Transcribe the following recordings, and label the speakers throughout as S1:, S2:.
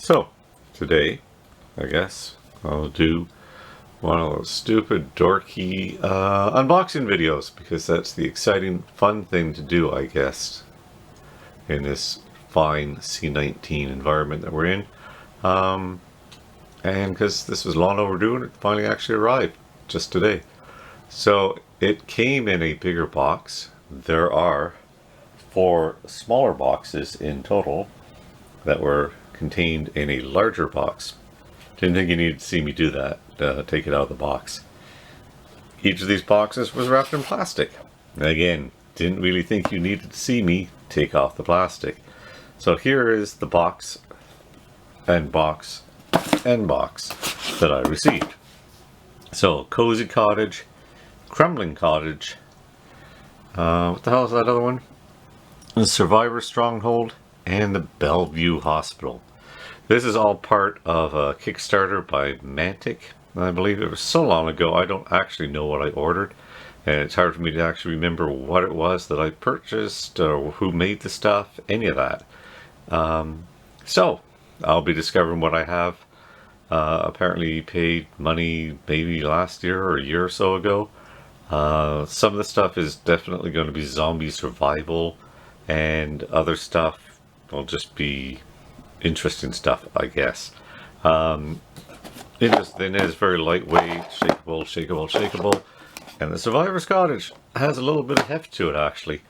S1: So, today, I guess, I'll do one of those stupid, dorky unboxing videos because that's the exciting, fun thing to do, I guess, in this fine C19 environment that we're in. And because this was long overdue and it finally actually arrived just today. So, it came in a bigger box. There are 4 smaller boxes in total that were contained in a larger box. Didn't think you needed to see me do that, take it out of the box. Each of these boxes was wrapped in plastic. Again, didn't really think you needed to see me take off the plastic. So here is the box and box and box that I received. So, Cozy Cottage, Crumbling Cottage, what the hell is that other one? The Survivor Stronghold, and the Bellevue Hospital. This is all part of a Kickstarter by Mantic. I believe it was so long ago I don't actually know what I ordered, and it's hard for me to actually remember what it was that I purchased or who made the stuff, any of that. So I'll be discovering what I have. Apparently paid money maybe last year or a year or so ago. Some of the stuff is definitely going to be zombie survival, and other stuff will just be interesting stuff, I guess. It is very lightweight, shakeable, and the Survivor's Cottage has a little bit of heft to it actually.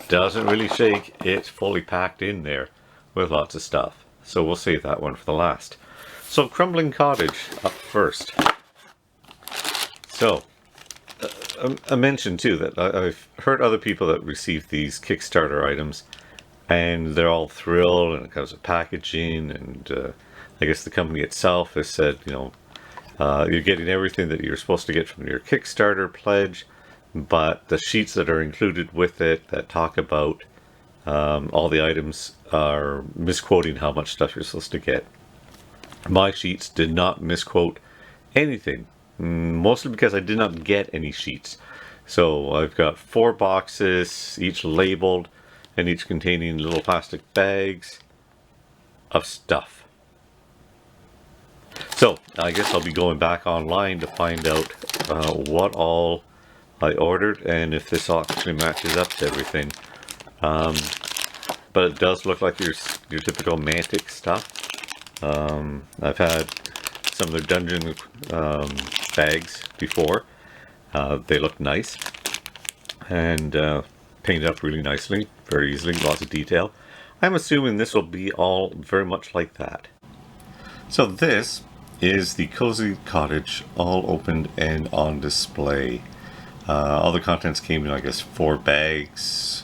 S1: Doesn't really shake, it's fully packed in there with lots of stuff. So we'll save that one for the last. So Crumbling Cottage up first. So, I mentioned too that I've heard other people that received these Kickstarter items and they're all thrilled, and it comes with packaging, and I guess the company itself has said, you're getting everything that you're supposed to get from your Kickstarter pledge, but the sheets that are included with it that talk about all the items are misquoting how much stuff you're supposed to get. My sheets did not misquote anything, mostly because I did not get any sheets. So I've got 4 boxes, each labeled, and each containing little plastic bags of stuff. So I guess I'll be going back online to find out what all I ordered and if this actually matches up to everything. But it does look like your typical Mantic stuff. I've had some of their dungeon bags before. They look nice and painted up really nicely, very easily, lots of detail. I'm assuming this will be all very much like that. So this is the Cozy Cottage, all opened and on display. All the contents came in, I guess, 4 bags,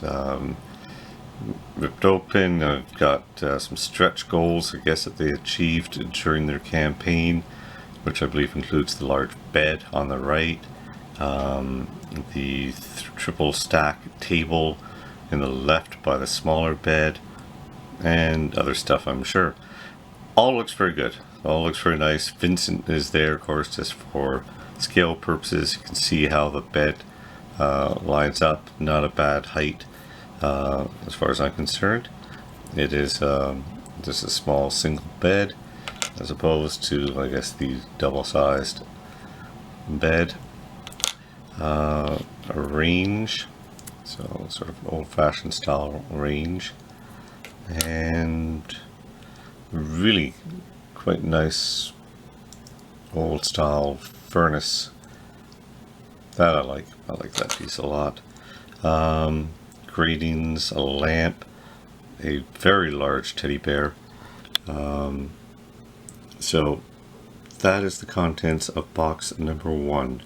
S1: ripped open. I've got some stretch goals, I guess, that they achieved during their campaign, which I believe includes the large bed on the right, the triple stack table in the left by the smaller bed, and other stuff, I'm sure. All looks very good. All looks very nice. Vincent is there, of course, just for scale purposes. You can see how the bed lines up. Not a bad height as far as I'm concerned. It is just a small single bed as opposed to, I guess, the double-sized bed. A range, so sort of old-fashioned style range, and really quite nice old style furnace that I like that piece a lot. Gratings, a lamp, a very large teddy bear. So that is the contents of box number 1,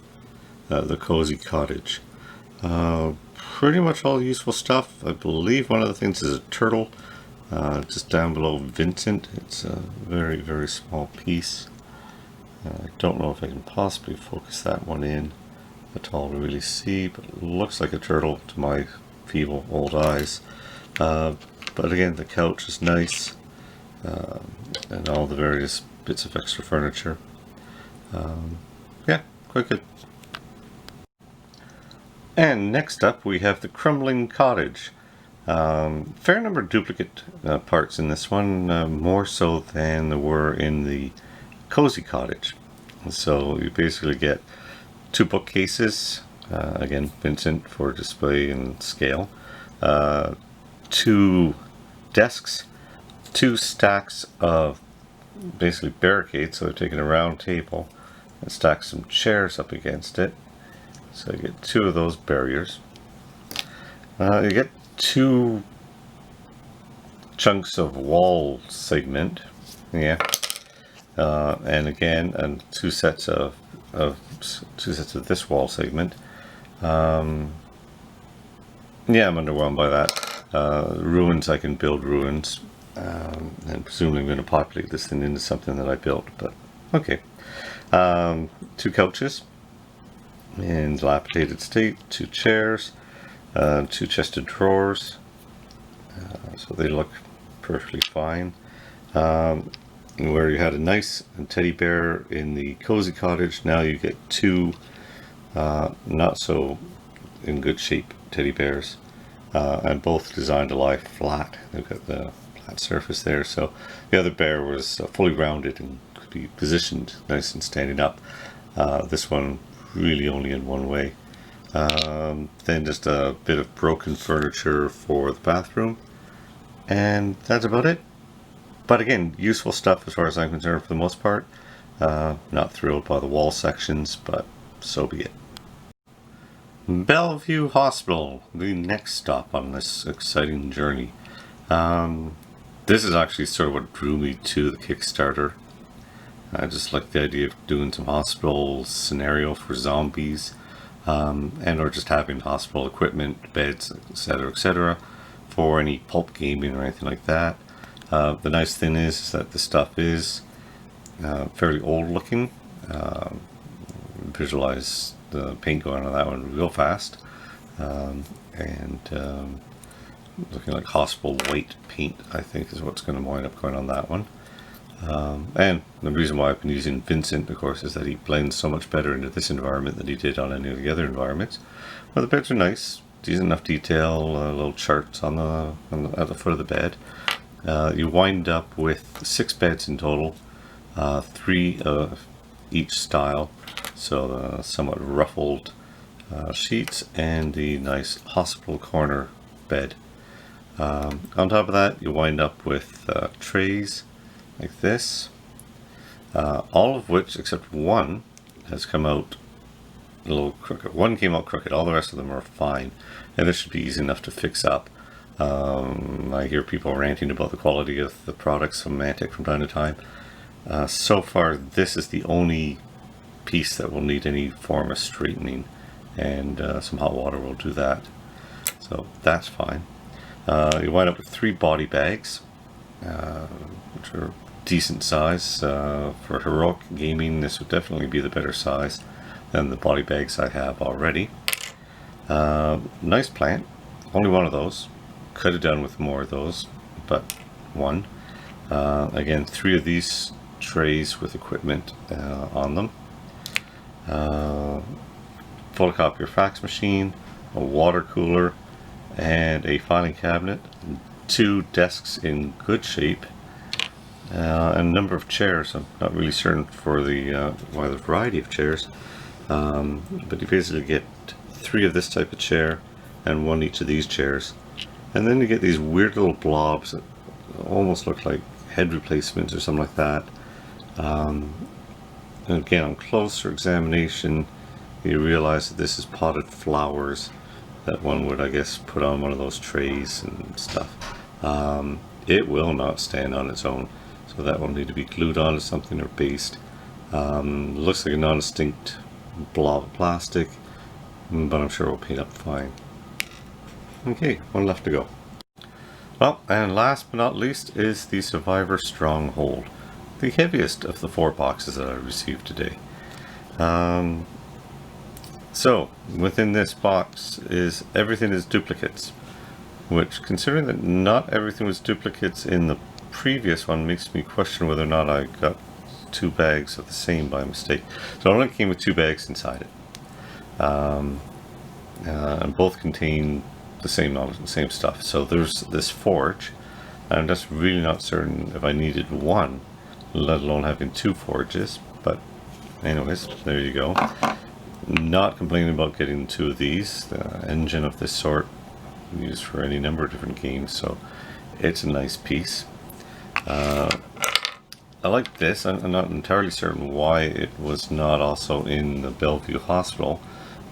S1: the Cozy Cottage. Pretty much all useful stuff. I believe one of the things is a turtle, just down below Vincent. It's a very, very small piece. I don't know if I can possibly focus that one in at all to really see, but it looks like a turtle to my feeble old eyes. But again, the couch is nice, and all the various bits of extra furniture. Yeah, quite good. And next up we have the Crumbling Cottage. Fair number of duplicate parts in this one, more so than there were in the Cozy Cottage. So you basically get 2 bookcases, again Vincent for display and scale, 2 desks, 2 stacks of basically barricades, so they're taking a round table and stack some chairs up against it. So you get 2 of those barriers. You get 2 chunks of wall segment, yeah, and again, and 2 sets of this wall segment. Yeah, I'm underwhelmed by that. Ruins, I can build ruins, and presumably I'm going to populate this thing into something that I built, but okay. 2 couches in dilapidated state, 2 chairs, 2 chested drawers, so they look perfectly fine. Where you had a nice teddy bear in the Cozy Cottage, now you get 2 not so in good shape teddy bears, and both designed to lie flat. They've got the flat surface there, so the other bear was fully rounded and could be positioned nice and standing up. This one really only in one way. Then just a bit of broken furniture for the bathroom, and that's about it. But again, useful stuff as far as I'm concerned for the most part. Not thrilled by the wall sections, but so be it. Bellevue Hospital, the next stop on this exciting journey. This is actually sort of what drew me to the Kickstarter. I just like the idea of doing some hospital scenario for zombies, and or just having hospital equipment, beds, etc., for any pulp gaming or anything like that. The nice thing is that the stuff is fairly old looking. Visualize the paint going on that one real fast, and looking like hospital white paint, I think, is what's going to wind up going on that one. And the reason why I've been using Vincent, of course, is that he blends so much better into this environment than he did on any of the other environments. Well, the beds are nice, decent enough detail, little charts on at the foot of the bed. You wind up with 6 beds in total, 3 of each style, so the somewhat ruffled sheets and the nice hospital corner bed. On top of that, you wind up with trays like this, all of which except one has come out a little crooked. One came out crooked, all the rest of them are fine, and this should be easy enough to fix up. I hear people ranting about the quality of the products from Mantic from time to time. So far, this is the only piece that will need any form of straightening, and some hot water will do that. So that's fine. You wind up with 3 body bags, which are decent size. For heroic gaming, this would definitely be the better size than the body bags I have already. Nice plant, only one of those. Could have done with more of those, but one. Again, 3 of these trays with equipment on them. Photocopier fax machine, a water cooler, and a filing cabinet. 2 desks in good shape, and a number of chairs. I'm not really certain for the why the variety of chairs, but you basically get 3 of this type of chair and 1 each of these chairs. And then you get these weird little blobs that almost look like head replacements or something like that. And again, on closer examination, you realize that this is potted flowers that one would, I guess, put on one of those trays and stuff. It will not stand on its own, so that will need to be glued onto something or based. Looks like a non-distinct blob of plastic, but I'm sure we'll paint up fine. Okay, 1 left to go. Well, and last but not least is the Survivor Stronghold, the heaviest of the 4 boxes that I received today. So, within this box is everything is duplicates, which, considering that not everything was duplicates in the previous one, makes me question whether or not I got 2 bags of the same by mistake. So it only came with 2 bags inside it. And both contain the same stuff. So there's this forge. I'm just really not certain if I needed one, let alone having two forges. But anyways, there you go. Not complaining about getting two of these. The engine of this sort used for any number of different games, so it's a nice piece. I like this. I'm not entirely certain why it was not also in the Bellevue Hospital,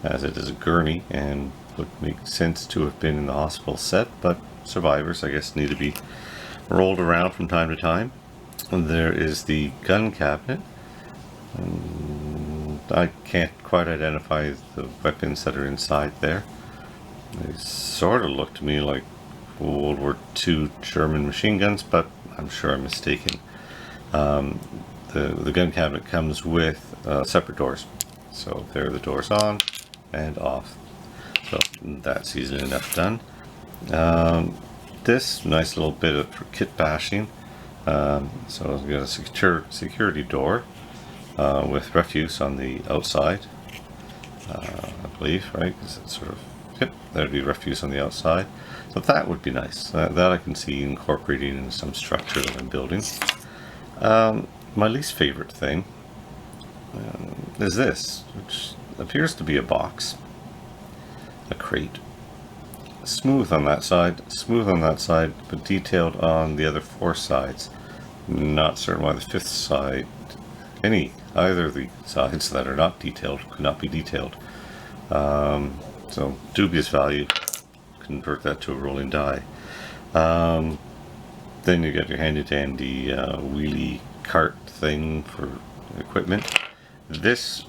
S1: as it is a gurney and would make sense to have been in the hospital set, but survivors, I guess, need to be rolled around from time to time. And there is the gun cabinet. I can't quite identify the weapons that are inside there. They sort of look to me like World War II German machine guns, but I'm sure I'm mistaken. The gun cabinet comes with separate doors. So there are the doors on and off. So that's easily enough done. This nice little bit of kit bashing. So we've got a security door with refuse on the outside, I believe, right? Because it's sort of, yep, there'd be refuse on the outside. So that would be nice. That I can see incorporating in some structure that I'm building. My least favorite thing is this, which appears to be a box, a crate. Smooth on that side, but detailed on the other four sides. Not certain why the fifth side, either of the sides that are not detailed, could not be detailed. So dubious value. Convert that to a rolling die. Then you get your handy dandy wheelie cart thing for equipment. This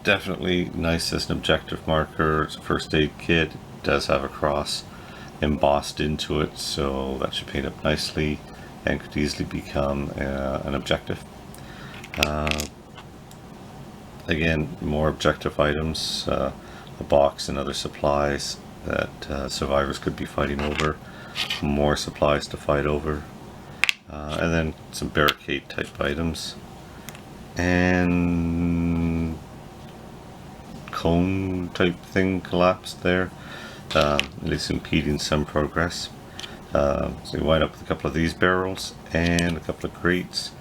S1: definitely nice as an objective marker. It's a first aid kit. It does have a cross embossed into it, so that should paint up nicely and could easily become an objective. Again, more objective items, a box and other supplies that survivors could be fighting over, more supplies to fight over, and then some barricade type items, and cone type thing collapsed there, at least impeding some progress. So you wind up with a couple of these barrels and a couple of crates,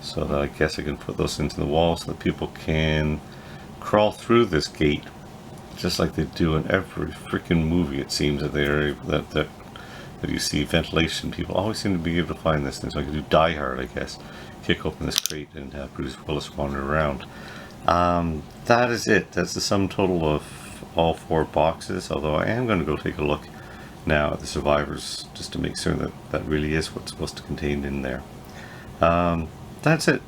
S1: so that I guess I can put those into the wall so that people can crawl through this gate, just like they do in every freaking movie. It seems that that you see ventilation. People always seem to be able to find this thing. So I can do Die Hard, I guess. Kick open this crate and have Bruce Willis wander around. That is it. That's the sum total of all four boxes. Although I am going to go take a look now at the survivors just to make sure that that really is what's supposed to contain in there. That's it.